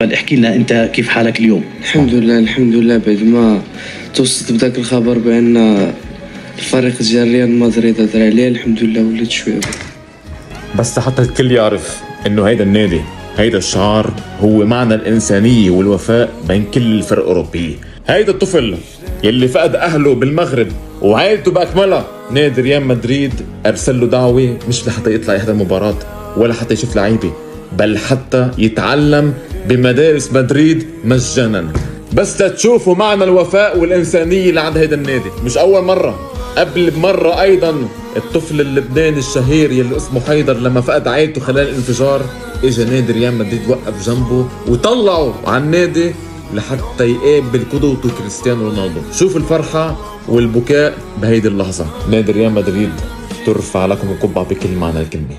احكي لنا انت كيف حالك اليوم؟ الحمد لله بعد ما توصلت بداك الخبر بان الفريق ديال ريال مدريد هضر عليه، الحمد لله وليت شويه. بس حتى الكل يعرف انه هيدا النادي، هيدا الشعار هو معنى الإنسانية والوفاء بين كل الفرق الأوروبية. هيدا الطفل يلي فقد أهله بالمغرب وعائلته بأكملها، نادي ريال مدريد أرسل له دعوة مش لحتى يطلع يحضر مباراة ولا حتى يشوف لعيبة، بل حتى يتعلم بمدارس مدريد مجانا، بس لتشوفوا معنى الوفاء والإنسانية اللي عند هيدا النادي. مش أول مرة، قبل بمرة أيضا الطفل اللبناني الشهير يلي اسمه حيدر لما فقد عائلته خلال الانفجار اجى نادي ريال مدريد وقف جنبه وطلعوا على النادي لحتى يقابل قدوته كريستيانو رونالدو. شوف الفرحة والبكاء بهيدي اللحظة. نادي ريال مدريد ترفع لكم القبعة بكل معنى الكلمة.